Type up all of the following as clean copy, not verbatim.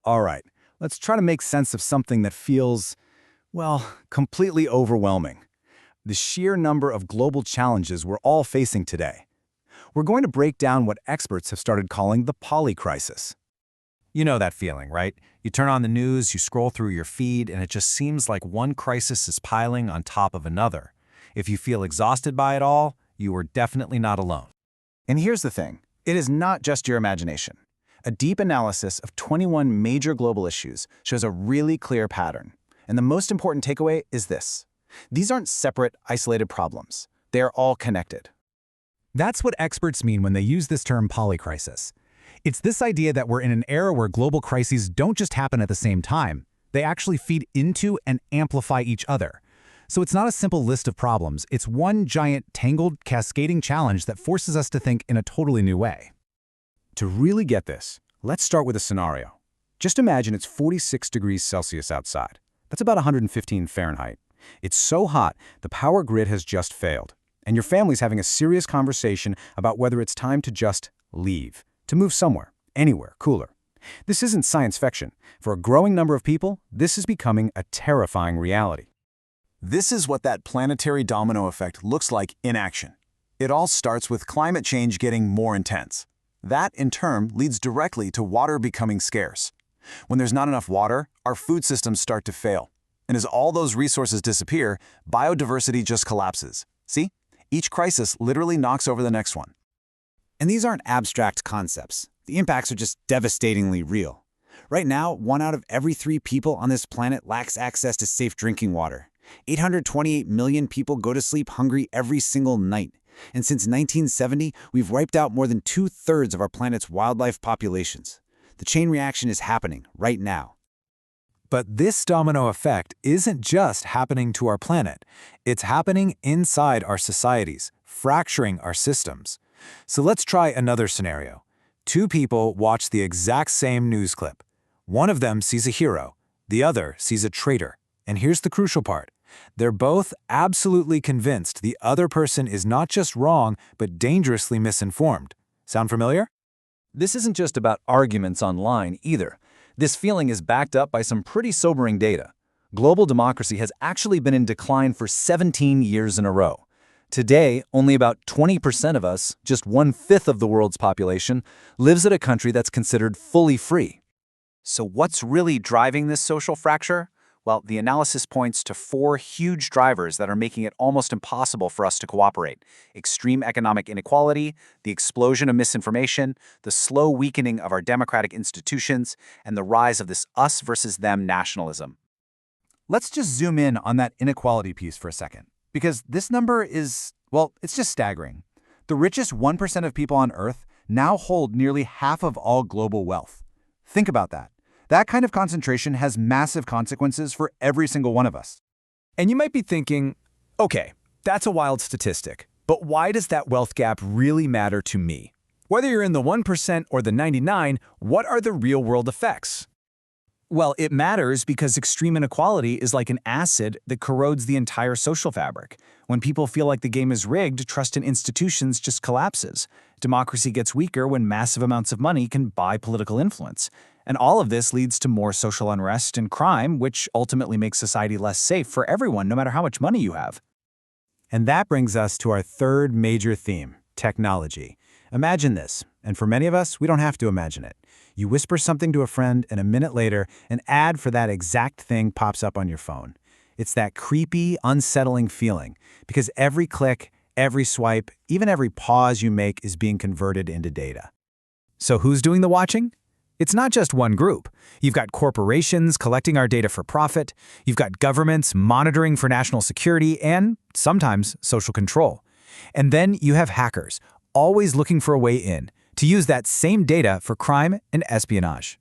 All right, let's try to make sense of something that feels, well, completely overwhelming. The sheer number of global challenges we're all facing today. We're going to break down what experts have started calling the Polycrisis. You know that feeling, right? You turn on the news, you scroll through your feed, and it just seems like one crisis is piling on top of another. If you feel exhausted by it all, you are definitely not alone. And here's the thing, it is not just your imagination. A deep analysis of 21 major global issues shows a really clear pattern. And the most important takeaway is this. These aren't separate, isolated problems. They are all connected. That's what experts mean when they use this term polycrisis. It's this idea that we're in an era where global crises don't just happen at the same time. They actually feed into and amplify each other. So it's not a simple list of problems. It's one giant, tangled, cascading challenge that forces us to think in a totally new way. To really get this, let's start with a scenario. Just imagine it's 46 degrees Celsius outside. That's about 115 Fahrenheit. It's so hot, the power grid has just failed. And your family's having a serious conversation about whether it's time to just leave, to move somewhere, anywhere, cooler. This isn't science fiction. For a growing number of people, this is becoming a terrifying reality. This is what that planetary domino effect looks like in action. It all starts with climate change getting more intense. That, in turn, leads directly to water becoming scarce. When there's not enough water, our food systems start to fail. And as all those resources disappear, biodiversity just collapses. See? Each crisis literally knocks over the next one. And these aren't abstract concepts. The impacts are just devastatingly real. Right now, 1 out of every 3 people on this planet lacks access to safe drinking water. 828 million people go to sleep hungry every single night. And since 1970, we've wiped out more than 2/3 of our planet's wildlife populations. The chain reaction is happening right now. But this domino effect isn't just happening to our planet. It's happening inside our societies, fracturing our systems. So let's try another scenario. 2 people watch the exact same news clip. One of them sees a hero, the other sees a traitor. And here's the crucial part. They're both absolutely convinced the other person is not just wrong, but dangerously misinformed. Sound familiar? This isn't just about arguments online either. This feeling is backed up by some pretty sobering data. Global democracy has actually been in decline for 17 years in a row. Today, only about 20% of us, just 1/5 of the world's population, lives at a country that's considered fully free. So what's really driving this social fracture? Well, the analysis points to 4 huge drivers that are making it almost impossible for us to cooperate: extreme economic inequality, the explosion of misinformation, the slow weakening of our democratic institutions, and the rise of this us versus them nationalism. Let's just zoom in on that inequality piece for a second, because this number is, well, it's just staggering. The richest 1% of people on Earth now hold nearly half of all global wealth. Think about that. That kind of concentration has massive consequences for every single one of us. And you might be thinking, okay, that's a wild statistic, but why does that wealth gap really matter to me? Whether you're in the 1% or the 99, what are the real-world effects? Well, it matters because extreme inequality is like an acid that corrodes the entire social fabric. When people feel like the game is rigged, trust in institutions just collapses. Democracy gets weaker when massive amounts of money can buy political influence. And all of this leads to more social unrest and crime, which ultimately makes society less safe for everyone, no matter how much money you have. And that brings us to our third major theme, technology. Imagine this, and for many of us, we don't have to imagine it. You whisper something to a friend, and a minute later, an ad for that exact thing pops up on your phone. It's that creepy, unsettling feeling, because every click, every swipe, even every pause you make is being converted into data. So who's doing the watching? It's not just one group. You've got corporations collecting our data for profit. You've got governments monitoring for national security and, sometimes, social control. And then you have hackers, always looking for a way in, to use that same data for crime and espionage.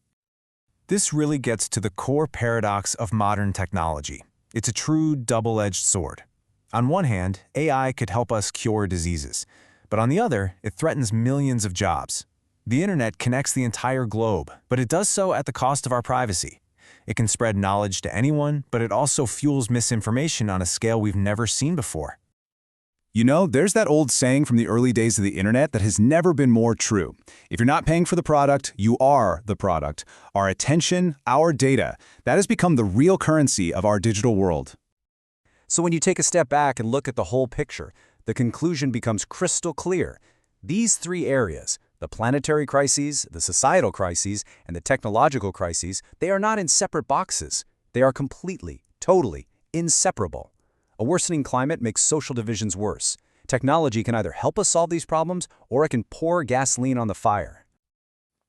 This really gets to the core paradox of modern technology. It's a true double-edged sword. On one hand, AI could help us cure diseases, but on the other, it threatens millions of jobs. The internet connects the entire globe, but it does so at the cost of our privacy. It can spread knowledge to anyone, but it also fuels misinformation on a scale we've never seen before. You know, there's that old saying from the early days of the internet that has never been more true. If you're not paying for the product, you are the product. Our attention, our data, that has become the real currency of our digital world. So when you take a step back and look at the whole picture, the conclusion becomes crystal clear. These three areas, the planetary crises, the societal crises, and the technological crises, they are not in separate boxes. They are completely, totally inseparable. A worsening climate makes social divisions worse. Technology can either help us solve these problems or it can pour gasoline on the fire.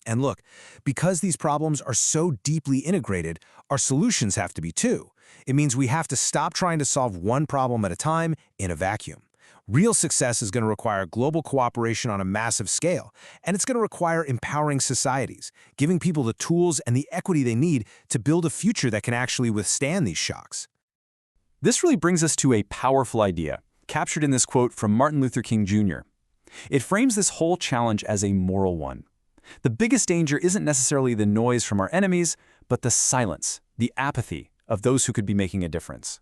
And look, because these problems are so deeply integrated, our solutions have to be too. It means we have to stop trying to solve one problem at a time in a vacuum. Real success is going to require global cooperation on a massive scale, and it's going to require empowering societies, giving people the tools and the equity they need to build a future that can actually withstand these shocks. This really brings us to a powerful idea, captured in this quote from Martin Luther King Jr. It frames this whole challenge as a moral one. The biggest danger isn't necessarily the noise from our enemies, but the silence, the apathy of those who could be making a difference.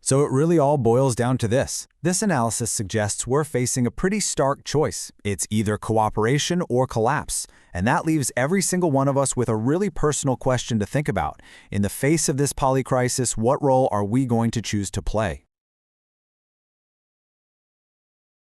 So it really all boils down to this. This analysis suggests we're facing a pretty stark choice. It's either cooperation or collapse. And that leaves every single one of us with a really personal question to think about. In the face of this polycrisis, what role are we going to choose to play?